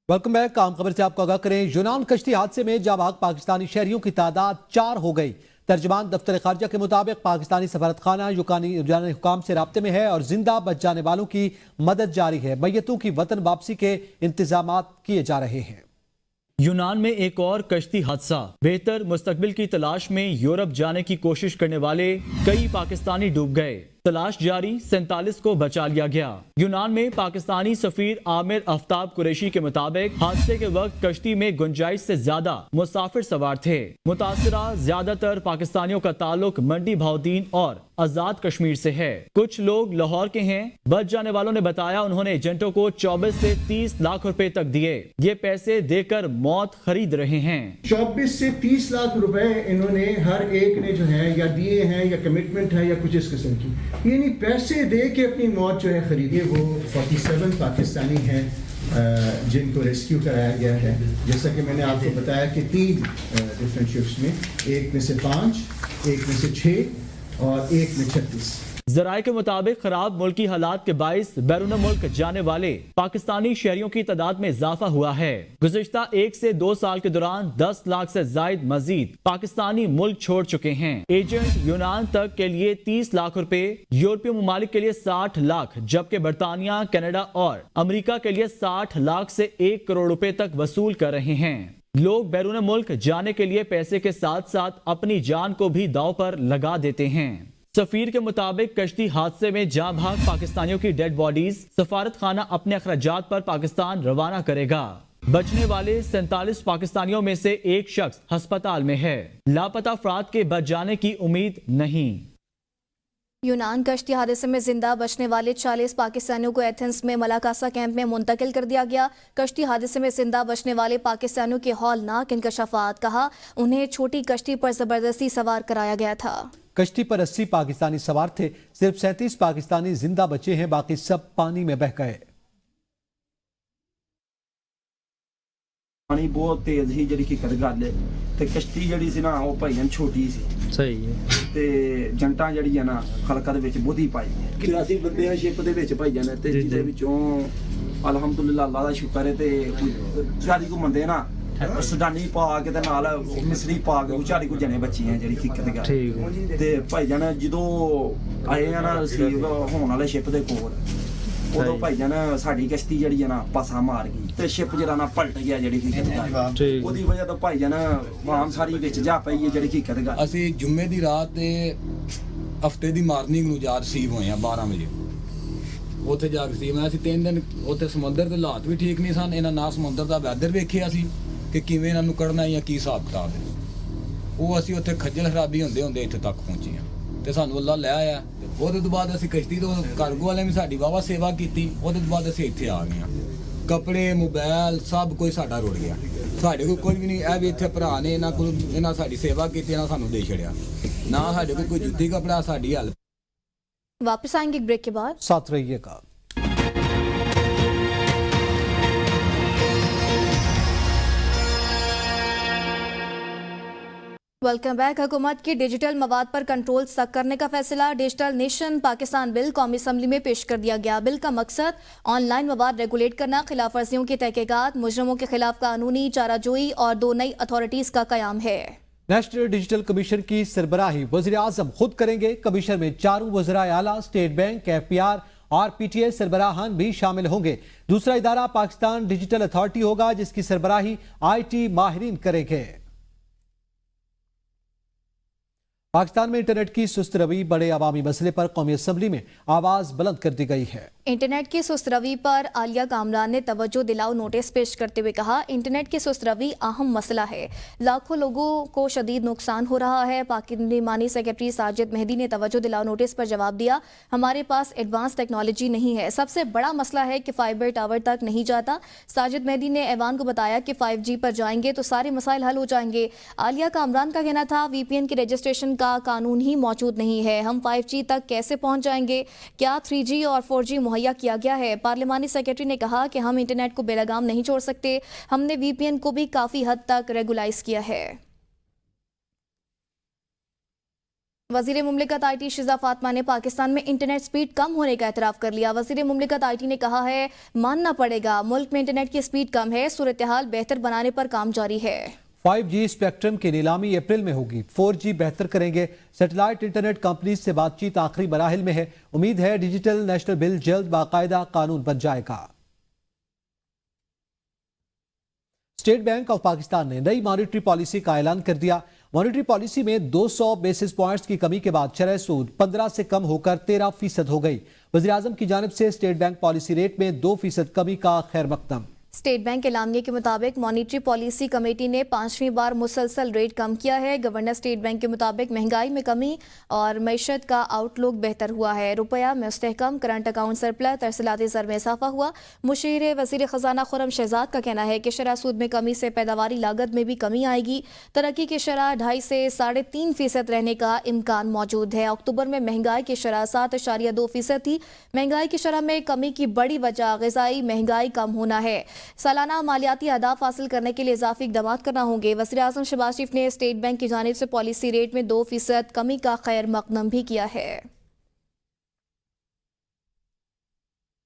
Welcome back. काम खबर से आपको आगाह करें। यूनान कश्ती हादसे में जाँ भाग पाकिस्तानी शहरियों की तादाद 4 हो गई। तर्जमान दफ्तर खारजा के मुताबिक पाकिस्तानी सफारत खाना यूनानी हुकाम से राब्ते में है और जिंदा बच जाने वालों की मदद जारी है। मैयतों की वतन वापसी के इंतजाम किए जा रहे हैं। यूनान में एक और कश्ती हादसा। बेहतर मुस्तकबिल की तलाश में यूरोप जाने की कोशिश करने वाले कई पाकिस्तानी डूब गए। तलाश जारी, 47 को बचा लिया गया। यूनान में पाकिस्तानी सफीर आमिर आफ्ताब कुरैशी के मुताबिक हादसे के वक्त कश्ती में गुंजाइश से ज्यादा मुसाफिर सवार थे। मुतासरा ज्यादातर पाकिस्तानियों का ताल्लुक मंडी भाउद्दीन और आजाद कश्मीर से है। कुछ लोग लाहौर के हैं। बच जाने वालों ने बताया उन्होंने एजेंटों को 24 से 30 लाख रुपए तक दिए। ये पैसे देकर मौत खरीद रहे हैं। 24 से 30 लाख रुपए इन्होंने हर एक ने जो है या दिए हैं या कमिटमेंट है या कुछ इस किस्म की, यानी पैसे दे के अपनी मौत जो है खरीदी। वो 47 पाकिस्तानी हैं जिनको रेस्क्यू कराया गया है। जैसा कि मैंने आपको बताया कि 3 डिफरेंट शिप्स में, एक में से 5, एक में से 6 और एक में 36। जराये के मुताबिक खराब मुल्की हालात के बाइस बैरून मुल्क जाने वाले पाकिस्तानी शहरियों की तादाद में इजाफा हुआ है। गुज़िश्ता 1 से 2 साल के दौरान 10 लाख से जायद मजीद पाकिस्तानी मुल्क छोड़ चुके हैं। एजेंट यूनान तक के लिए 30 लाख रुपए, यूरोपीय ममालिक के लिए 60 लाख, जबकि बरतानिया, कनाडा और अमेरिका के लिए 60 लाख से 1 करोड़ रुपए तक वसूल कर रहे हैं। लोग बैरून मुल्क जाने के लिए पैसे के साथ साथ अपनी जान को भी दांव पर लगा देते हैं। सफीर के मुताबिक कश्ती हादसे में जाँ भाग पाकिस्तानियों की डेड बॉडीज सफारत खाना अपने अखराजात पर पाकिस्तान रवाना करेगा। बचने वाले 47 पाकिस्तानियों में से एक शख्स अस्पताल में है। लापता अफराद के बच जाने की उम्मीद नहीं। यूनान कश्ती हादसे में जिंदा बचने वाले 40 पाकिस्तानियों को एथेंस में मलाकासा कैंप में मुंतकिल कर दिया गया। कश्ती हादसे में जिंदा बचने वाले पाकिस्तानियों के हौलनाक इंकशाफात, कहा उन्हें छोटी कश्ती पर जबरदस्ती सवार कराया गया था। कश्ती पर 80 पाकिस्तानी सवार थे। सिर्फ 37 पाकिस्तानी जिंदा बचे हैं, बाकी सब पानी में बह गए। पानी बहुत तेज ही जी की गल है ते कश्ती जी सी ना वो भाई छोटी सी। सही है ते जंटा जी है ना खलका दे विच बुधी पाई है। 83 बंदे शिप दे विच भाई जाने ते जिहदे विचों अलहमदुलिल्लाह अल्लाह दा शुक्र है ते 40 को बंदे ना सुडानी पा के ते नाल मिसरी पा के 40 को जने बच्ची हैं जी की गल ते भाई जान जदों आए ना रिसीव होने वाले शिप दे कोल उदों भाई जान साडी कश्ती जी है ना पासा मार गई ते शिप जरा ना पलट गया जी ओदी वजह तो भाई जान आम सारी विच जा पई है जी हकीकत गल। ਅਸੀਂ ਜੁਮੇ ਦੀ ਰਾਤ ਤੇ ਹਫਤੇ ਦੀ ਮਾਰਨਿੰਗ ਨੂੰ ਜਾ ਰਿਸੀਵ ਹੋਏ ਆ 12 ਵਜੇ। ਉੱਥੇ ਜਾ ਕੇ ਸੀ ਮੈਂ ਅਸੀਂ 3 ਦਿਨ ਉੱਥੇ ਸਮੁੰਦਰ ਦੇ ਹਾਲਾਤ ਵੀ ਠੀਕ ਨਹੀਂ ਸਨ। ਇਹਨਾਂ ਨਾ ਸਮੁੰਦਰ ਦਾ ਵੈਦਰ ਵੇਖਿਆ ਸੀ ਕਿ ਕਿਵੇਂ ਇਹਨਾਂ ਨੂੰ ਕੱਢਣਾ ਜਾਂ ਕੀ ਹਿਸਾਬ ਕਿਤਾਬ ਹੈ। ਉਹ ਅਸੀਂ ਉੱਥੇ ਖੱਜਲ ਖਰਾਬੀ ਹੁੰਦੇ ਹੁੰਦੇ ਇੱਥੇ ਤੱਕ ਪਹੁੰਚੇ ਆ ਤੇ ਸਾਨੂੰ ਅੱਲਾ ਲੈ ਆਇਆ। ਉਹਦੇ ਤੋਂ ਬਾਅਦ ਅਸੀਂ ਕਸ਼ਤੀ ਤੋਂ ਕਾਰਗੋ ਵਾਲਿਆਂ ਵੀ ਸਾਡੀ ਵਾਵਾ ਸੇਵਾ ਕੀਤੀ। ਉਹਦੇ ਤੋਂ ਬਾਅਦ ਅਸੀਂ ਇੱਥੇ ਆ ਗਏ ਆ। ਕੱਪੜੇ, ਮੋਬਾਈਲ ਸਭ ਕੁਝ ਸਾਡਾ ਰੁੜ ਗਿਆ। ਸਾਡੇ ਕੋਲ ਕੁਝ ਵੀ ਨਹੀਂ। ਇਹ ਵੀ ਇੱਥੇ ਭਰਾ ਨੇ ਇਹਨਾਂ ਸਾਡੀ ਸੇਵਾ ਕੀਤੀ, ਇਹਨਾਂ ਸਾਨੂੰ ਦੇ ਛੜਿਆ। ਨਾ ਸਾਡੇ ਕੋਲ ਕੋਈ ਜੁੱਤੀ कपड़ा, ਸਾਡੀ हालत। वापस आएंगे एक ब्रेक के बाद, साथ रहिएगा। Welcome back. हुकूमत की डिजिटल मवाद पर कंट्रोल सख्त करने का फैसला। डिजिटल नेशन पाकिस्तान बिल कौमी असम्बली में पेश कर दिया गया। बिल का मकसद ऑनलाइन मवाद रेगुलेट करना, खिलाफ वर्जियों की तहकीकात, मुजरमों के खिलाफ कानूनी चाराजोई और 2 नई अथॉरिटीज का कयाम है। नेशनल डिजिटल कमीशन की सरबराही वज़ीर आज़म खुद करेंगे। कमीशन में 4 वज़राए आला, स्टेट बैंक, FPR और PTA सरबराहान भी शामिल होंगे। दूसरा इदारा पाकिस्तान डिजिटल अथॉरिटी होगा जिसकी सरबराही IT माहिरीन करेंगे। पाकिस्तान में इंटरनेट की सुस्त रवि बड़े अवामी मसले पर कौमी असम्बली में आवाज बुलंद कर दी गई है। इंटरनेट की सुस्त रवि पर आलिया कामरान ने तवज्जो दिलाओ नोटिस पेश करते हुए कहा, इंटरनेट की सुस्त रवि अहम मसला है। लाखों लोगों को शदीद नुकसान हो रहा है। पार्लिमानी सेक्रेटरी साजिद मेहदी ने तवज्जो दिलाओ नोटिस पर जवाब दिया, हमारे पास एडवांस टेक्नोलॉजी नहीं है। सबसे बड़ा मसला है कि फाइबर टावर तक नहीं जाता। साजिद मेहदी ने ऐवान को बताया कि 5G पर जाएंगे तो सारे मसाइल हल हो जाएंगे। आलिया कामरान का कहना था, VPN की रजिस्ट्रेशन का कानून ही मौजूद नहीं है, हम 5G तक कैसे पहुंच जाएंगे? क्या 3G और 4G मुहैया किया गया है? पार्लिमानी सेक्रेटरी ने कहा कि हम इंटरनेट को बेलगाम नहीं छोड़ सकते। हमने VPN को भी काफी हद तक रेगुलाइज किया है। वज़ीर मुमलिकत IT शिजा फातिमा ने पाकिस्तान में इंटरनेट स्पीड कम होने का एतराफ़ कर लिया। वज़ीर मुमलिकत IT ने कहा है, मानना पड़ेगा मुल्क में इंटरनेट की स्पीड कम है, सूरत हाल बेहतर बनाने पर काम जारी है। 5G स्पेक्ट्रम की नीलामी अप्रैल में होगी। 4G बेहतर करेंगे। सैटेलाइट इंटरनेट कंपनी से बातचीत आखिरी मराहिल में है। उम्मीद है डिजिटल नेशनल बिल जल्द बाकायदा कानून बन जाएगा। स्टेट बैंक ऑफ पाकिस्तान ने नई मॉनेटरी पॉलिसी का ऐलान कर दिया। मॉनेटरी पॉलिसी में 200 बेसिस पॉइंट्स की कमी के बाद शरह सूद 15 से कम होकर 13% हो गई। वज़ीर आज़म की जानिब से स्टेट बैंक पॉलिसी रेट में 2% कमी का खैर मकदम। स्टेट बैंक के एलामिया के मुताबिक मॉनेटरी पॉलिसी कमेटी ने 5वीं बार मुसलसल रेट कम किया है। गवर्नर स्टेट बैंक के मुताबिक महंगाई में कमी और मईशत का आउटलुक बेहतर हुआ है। रुपया मुस्तहकम, करंट अकाउंट सरप्लस, तरसीलाती ज़र में इजाफा हुआ। मुशीर वज़ीर ख़जाना खुर्रम शहजाद का कहना है कि शरह सूद में कमी से पैदावारी लागत में भी कमी आएगी। तरक्की की शरह 2.5 से 3.5% रहने का इम्कान मौजूद है। अक्टूबर में महंगाई की शरह 7.2% थी। महंगाई की शरह में कमी की बड़ी वजह ग़िज़ाई महंगाई कम होना है। सालाना मालियाती अहदाफ हासिल करने के लिए इजाफी इक़दाम करना होंगे। वज़ीर आज़म शहबाज शरीफ ने स्टेट बैंक की जानिब से पॉलिसी रेट में 2% कमी का खैर मकदम भी किया है।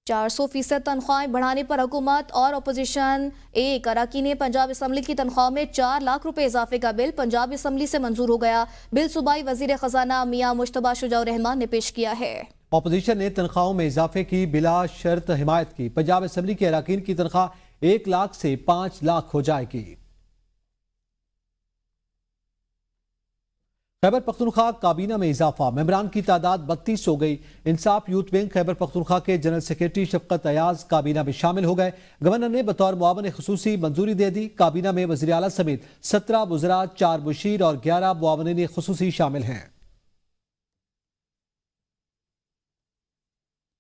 400% तनख्वाहें बढ़ाने पर हुकूमत और अपोजिशन एक अरकान पंजाब असम्बली की तनख्वाह में 4 लाख रुपए इजाफे का बिल पंजाब असम्बली से मंजूर हो गया। बिल सूबाई वज़ीर ख़जाना मियां मुश्तबा शुजाउर रहमान ने पेश किया है। अपोजिशन ने तनख्वाहों में इजाफे की बिला शर्त हिमायत की। पंजाब असम्बली के अरकान की तनख्वाह 1 लाख से 5 लाख हो जाएगी। खैबर पख्तूनख्वा काबीना में इजाफा, मेंबरान की तादाद 32 हो गई। इंसाफ यूथ विंग खैबर पख्तूनख्वा के जनरल सेक्रेटरी शफकत अयाज काबीना में शामिल हो गए। गवर्नर ने बतौर मुआवन खुसूसी मंजूरी दे दी। काबीना में वज़ीर आला समेत 17 वज़रा, 4 मुशीर और 11 मुआवनीन खुसूसी शामिल हैं।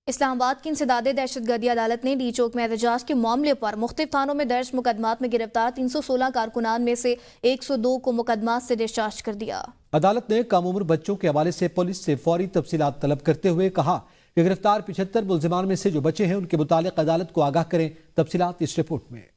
इस्लामाबाद की इंसदादे दहशतगर्दी अदालत ने डी चौक में एहतजाज के मामले पर मुख्तलिफ थानों में दर्ज मुकदमात में गिरफ्तार 316 कारकुनान में से 102 को मुकदमात से डिस्चार्ज कर दिया। अदालत ने कम उम्र बच्चों के हवाले से पुलिस से फौरी तफसीलात तलब करते हुए कहा कि गिरफ्तार 75 मुलजिमान में से जो बच्चे हैं उनके मुतालिक अदालत को आगाह करें। तफसीलात इस रिपोर्ट में।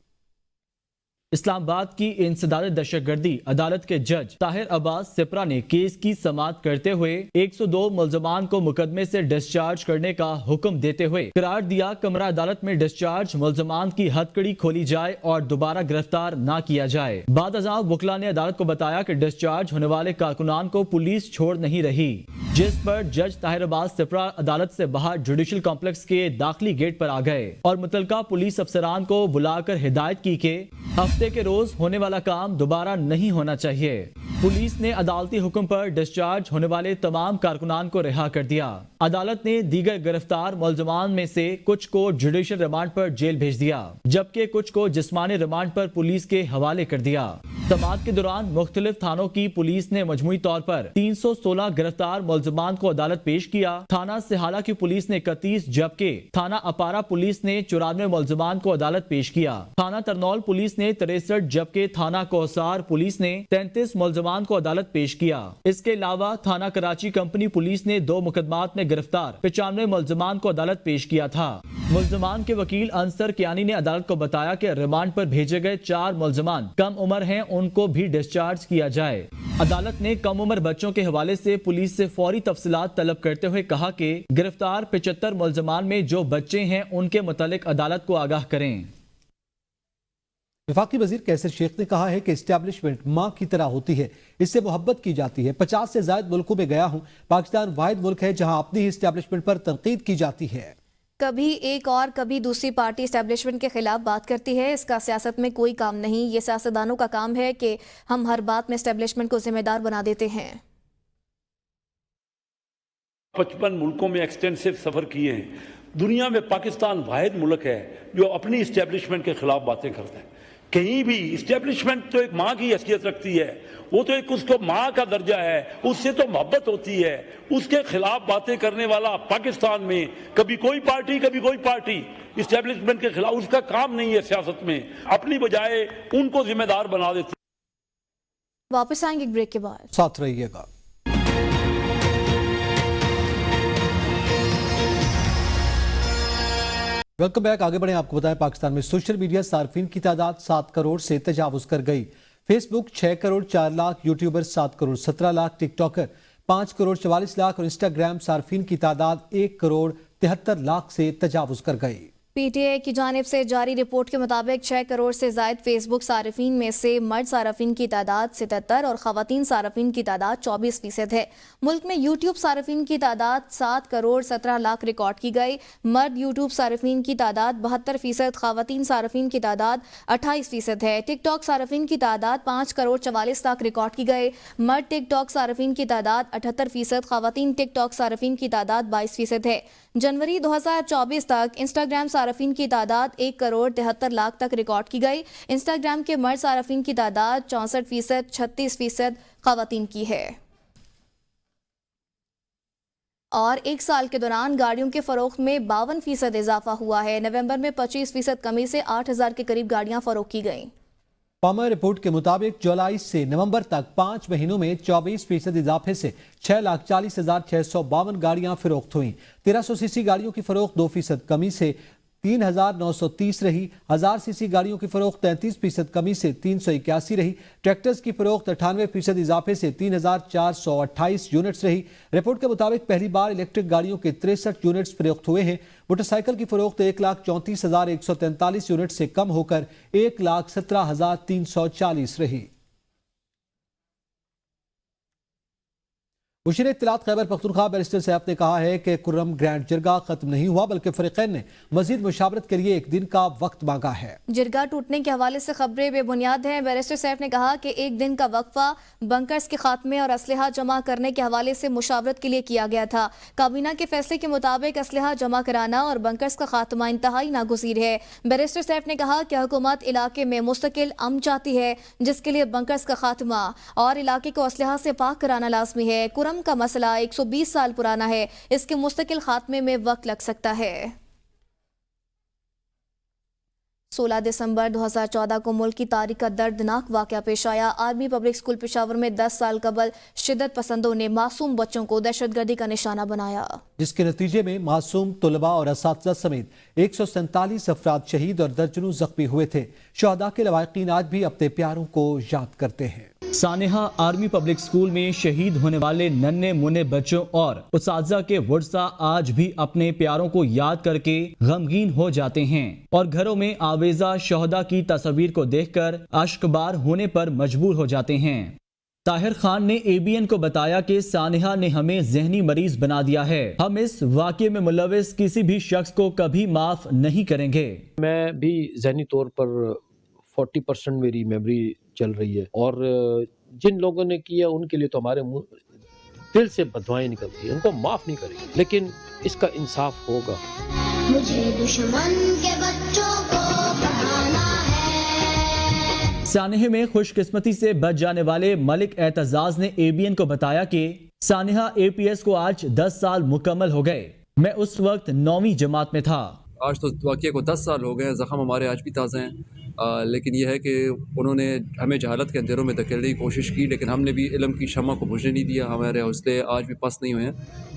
इस्लामाबाद की इंसदाद दहशतगर्दी अदालत के जज ताहिर अब्बास सिपरा ने केस की समाअत करते हुए 102 मुलजमान को मुकदमे से डिस्चार्ज करने का हुक्म देते हुए करार दिया। कमरा अदालत में डिस्चार्ज मुलजमान की हथकड़ी खोली जाए और दोबारा गिरफ्तार न किया जाए। बाद अज़ां वकला ने अदालत को बताया कि डिस्चार्ज होने वाले कारकुनान को पुलिस छोड़ नहीं रही, जिस पर जज ताहिर अब्बास सिपरा अदालत से बाहर जुडिशल कॉम्प्लेक्स के दाखिली गेट पर आ गए और मुतलका पुलिस अफसरान को बुलाकर हिदायत की कि हफ्ते के रोज होने वाला काम दोबारा नहीं होना चाहिए। पुलिस ने अदालती हुक्म पर डिस्चार्ज होने वाले तमाम कारकुनान को रिहा कर दिया। अदालत ने दीगर गिरफ्तार मुलजमान में से कुछ को जुडिशल रिमांड पर जेल भेज दिया, जबकि कुछ को जिस्मानी रिमांड पर पुलिस के हवाले कर दिया। समाअत के दौरान मुख्तलिफ थानों की पुलिस ने मजमूई तौर पर 316 गिरफ्तार मुलजमान को अदालत पेश किया। थाना सिहाला की पुलिस ने 31, जबकि थाना अपारा पुलिस ने 94 मुलजमान को अदालत पेश किया। थाना तरनौल पुलिस ने 63, जबकि थाना कोहसार पुलिस ने 33 मुलजमान को अदालत पेश किया। इसके अलावा थाना कराची कंपनी पुलिस ने 2 मुकदमात में गिरफ्तार 95 मुलजमान को अदालत पेश किया था। मुलजमान के वकील अंसर कियानी ने अदालत को बताया कि रिमांड पर भेजे गए 4 मुलजमान कम उम्र हैं, उनको भी डिस्चार्ज किया जाए। अदालत ने कम उम्र बच्चों के हवाले से पुलिस से फौरी तफसीलात तलब करते हुए कहा कि गिरफ्तार 75 मुलजमान में जो बच्चे हैं उनके मुतालिक अदालत को आगाह करें। वफाकी वजीर कैसर शेख ने कहा है कि इस्टेब्लिशमेंट माँ की तरह होती है, इससे मोहब्बत की जाती है। 50 से ज्यादा मुल्कों में गया हूँ, पाकिस्तान वाहिद मुल्क है जहाँ अपनी ही इस्टेब्लिशमेंट पर तनकीद की जाती है। कभी एक और कभी दूसरी पार्टी एस्टेब्लिशमेंट के खिलाफ बात करती है, इसका सियासत में कोई काम नहीं। ये सियासतदानों का काम है कि हम हर बात में एस्टेब्लिशमेंट को जिम्मेदार बना देते हैं। 55 मुल्कों में एक्सटेंसिव सफर किए हैं। दुनिया में पाकिस्तान वाहिद मुल्क है जो अपनी इस्टेब्लिशमेंट के खिलाफ बातें करता है। कहीं भी इस्टेब्लिशमेंट तो एक माँ की हैसियत रखती है, वो तो एक उसको माँ का दर्जा है, उससे तो मोहब्बत होती है। उसके खिलाफ बातें करने वाला पाकिस्तान में कभी कोई पार्टी इस्टेब्लिशमेंट के खिलाफ, उसका काम नहीं है सियासत में, अपनी बजाय उनको जिम्मेदार बना देती है। वापस आएंगे ब्रेक के बाद, साथ रहिएगा। Welcome back. आगे बढ़े, आपको बताएं पाकिस्तान में सोशल मीडिया सार्फिन की तादाद 7 करोड़ से तजावुज कर गई। Facebook 6 crore 4 lakh, YouTuber 7 crore 17 lakh, TikToker 5 crore 44 lakh और इंस्टाग्राम सार्फिन की तादाद 1 करोड़ 73 लाख से तजावुज कर गई। पीटीआई की जानिब से जारी रिपोर्ट के मुताबिक 6 करोड़ से जायद फेसबुक सार्फिन में से मर्द सार्फिन की तादाद 77 और खवातीन सार्फिन की तादाद 24% है। मुल्क में यूट्यूब सार्फिन की तादाद 7 करोड़ 17 लाख रिकॉर्ड की गई। मर्द यूट्यूब सार्फिन की तादाद 72%, खवातीन सार्फिन की तादाद 28% है। टिकटॉक सार्फिन की तादाद 5 करोड़ 44 लाख रिकॉर्ड की गई। मर्द टिकटॉक सार्फिन की तादाद 78%, खवातीन टिकटॉक सार्फिन की तादाद 22% है। जनवरी 2024 तक इंस्टाग्राम सार्फिन की तादाद 1 करोड़ 73 लाख तक रिकॉर्ड की गई। इंस्टाग्राम के मर्द सार्फिन की तादाद 64%, 36% खवातीन की है। और एक साल के दौरान गाड़ियों के फरोख्त में 52% इजाफा हुआ है। नवंबर में 25% कमी से 8000 के करीब गाड़ियां फरोख्त की गईं। पामा रिपोर्ट के मुताबिक जुलाई से नवंबर तक 5 महीनों में 24% इजाफे से 6,40,652 गाड़ियां फरोख्त हुई। 1300 सीसी गाड़ियों की फरोख्त 2% कमी से 3,930 रही। 1000 सीसी गाड़ियों की फरोख्त 33% कमी से 381 रही। ट्रैक्टर्स की फरोख्त 98% इजाफे से 3,428 यूनिट्स रही। रिपोर्ट के मुताबिक पहली बार इलेक्ट्रिक गाड़ियों के 63 यूनिट्स फरोख्त हुए हैं। मोटरसाइकिल की फरोख्त 1,34,143 यूनिट से कम होकर 1,17,340 रही। मुशीर इत्तलात खैबर पख्तूनख्वा बैरिस्टर सैफ ने कहा है कि कुर्रम ग्रैंड जिरगा खत्म नहीं हुआ, बल्कि फरीकैन ने मजीद मुशावरत के लिए एक दिन का वक्त मांगा है। जिरगा टूटने के हवाले से खबरें बेबुनियाद हैं। बैरिस्टर सैफ ने कहा कि एक दिन का वक्फा बंकर्स के खात्मे और असलहा जमा करने के हवाले से मुशावरत के लिए किया गया था। काबीना के फैसले के मुताबिक असलहा जमा कराना और बंकर्स का खात्मा इंतहाई नागुज़ीर है। बैरिस्टर सैफ ने कहा कि हुकूमत इलाके में मुस्तकिल अमन चाहती है, जिसके लिए बंकर्स का खात्मा और इलाके को असलहा से पाक कराना लाजमी है। का मसला 120 साल पुराना है, इसके मुस्तकिल खात्मे में वक्त लग सकता है। 16 दिसंबर 2014 को मुल्क की तारीख का दर्दनाक वाकया पेश आया। आर्मी पब्लिक स्कूल पेशावर में 10 साल कबल शिद्दत पसंदों ने मासूम बच्चों को दहशतगर्दी का निशाना बनाया, जिसके नतीजे में मासूम तलबा और असातिज़ा समेत 147 अफराद शहीद और दर्जनों जख्मी हुए थे। शहदा के लवाहिकीन आज भी अपने प्यारों को याद करते हैं। सानेहा आर्मी पब्लिक स्कूल में शहीद होने वाले नन्हे मुन्ने बच्चों और उस्ताज़ा के वर्सा आज भी अपने प्यारों को याद करके गमगीन हो जाते हैं और घरों में आवेजा शहदा की तस्वीर को देखकर अश्कबार होने पर मजबूर हो जाते हैं। ताहिर खान ने ABN को बताया कि सानेहा ने हमें जहनी मरीज बना दिया है। हम इस वाक़ये में मुलविस किसी भी शख्स को कभी माफ नहीं करेंगे। मैं भी जहनी तौर पर 40% मेरी मेमोरी चल रही है और जिन लोगों ने किया उनके लिए तो हमारे दिल से बददुआएं निकलती हैं, उनको माफ नहीं करेंगे, लेकिन इसका इंसाफ होगा। मुझे दुश्मन के बच्चों को पढ़ाना है। सानेहा में खुशकिस्मती से बच जाने वाले मलिक एतजाज ने ABN को बताया कि सानेहा APS को आज 10 साल मुकम्मल हो गए। मैं उस वक्त 9वीं जमात में था। आज तो वाक़ये को 10 साल हो गए। ज़ख्म हमारे आज भी ताज़ा हैं, लेकिन यह है कि उन्होंने हमें जहालत के अंधेरों में धकेलने की कोशिश की, लेकिन हमने भी इल्म की शम्मा को बुझने नहीं दिया। हमारे हौसले आज भी पस्त नहीं हुए हैं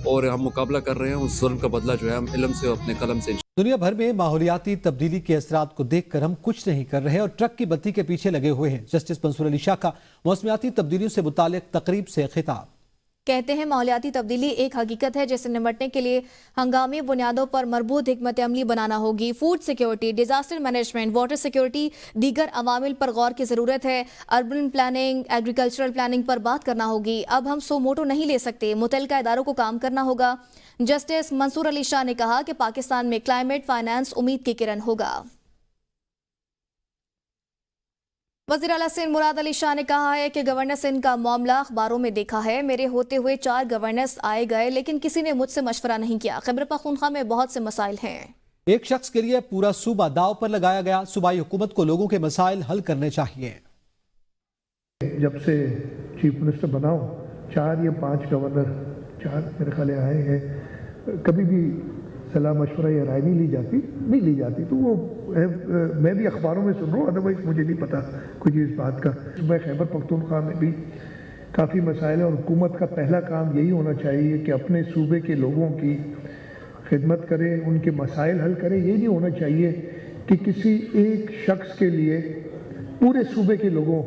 और हम मुकाबला कर रहे हैं। उस जुल्म का बदला जो है हम इल्म से अपने कलम से। दुनिया भर में माहौलियाती तब्दीली के असरात को देखकर हम कुछ नहीं कर रहे और ट्रक की बत्ती के पीछे लगे हुए हैं। जस्टिस मंसूर अली शाह का मौसमियाती तब्दीलियों से मुतालिक तकरीब से खिताब। कहते हैं माहौलियाती तब्दीली एक हकीकत है जिससे निपटने के लिए हंगामी बुनियादों पर मरबूत हिकमत अमली बनाना होगी। Food security, disaster management, water security, दीगर अवामिल पर गौर की ज़रूरत है। अर्बन प्लानिंग, एग्रीकल्चरल प्लानिंग पर बात करना होगी। अब हम सो मोटो नहीं ले सकते, मुतल्लिका इदारों को काम करना होगा। जस्टिस मंसूर अली शाह ने कहा कि पाकिस्तान में क्लाइमेट फाइनेंस उम्मीद की किरण होगा। वज़ीर आला सिंध मुराद अली शाह ने कहा है कि गवर्नर सिंध का मामला अखबारों में देखा है। मेरे होते हुए 4 गवर्नर्स आए गए, लेकिन किसी ने मुझसे मशवरा नहीं किया। खैबर पख्तूनख्वा में बहुत से मसाइल हैं। एक शख्स के लिए पूरा सूबा दाव पर लगाया गया। सूबाई हुकूमत को लोगों के मसाइल हल करने चाहिए। जब से चीफ मिनिस्टर बनाओ 4 या 5 गवर्नर 4 मेरे ख्याल आए हैं, कभी भी सलाह मशवरा या राय नहीं ली जाती। तो वो मैं भी अखबारों में सुन रहा हूँ, अदरवाइज मुझे नहीं पता कुछ इस बात का। मैं खैबर पख्तूनख्वा में भी काफ़ी मसाइल है और हुकूमत का पहला काम यही होना चाहिए कि अपने सूबे के लोगों की खिदमत करे, उनके मसाइल हल करे। ये नहीं होना चाहिए कि किसी एक शख्स के लिए पूरे सूबे के लोगों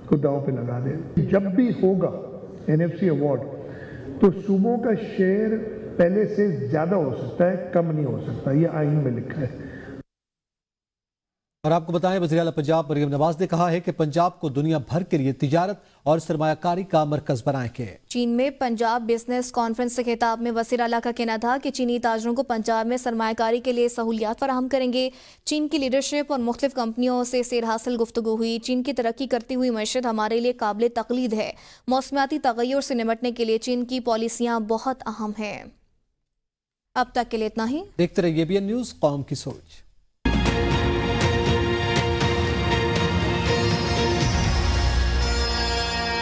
को दांव पे लगा दे। जब भी होगा NFC अवार्ड, तो सूबों का शेयर पहले से ज़्यादा हो सकता है, कम नहीं हो सकता, ये आइन में लिखा है। और आपको बताएं, वज़ीर आला पंजाब मरियम नवाज ने कहा है कि पंजाब को दुनिया भर के लिए तिजारत और सरमायाकारी का मरकज बनाएंगे। चीन में पंजाब बिजनेस कॉन्फ्रेंस से खिताब में वज़ीर आला का कहना था कि चीनी ताजरों को पंजाब में सरमायाकारी के लिए सहूलियात फराहम करेंगे। चीन की लीडरशिप और मुख्तलिफ कंपनियों से सेर हासिल गुफ्तगू हुई। चीन की तरक्की करती हुई मईशत हमारे लिए काबिल तकलीद है। मौसमियाती तगय्युर से निपटने के लिए चीन की पॉलिसियाँ बहुत अहम हैं। अब तक के लिए इतना ही। देखते रहिए ABN न्यूज़, कौम की सोच।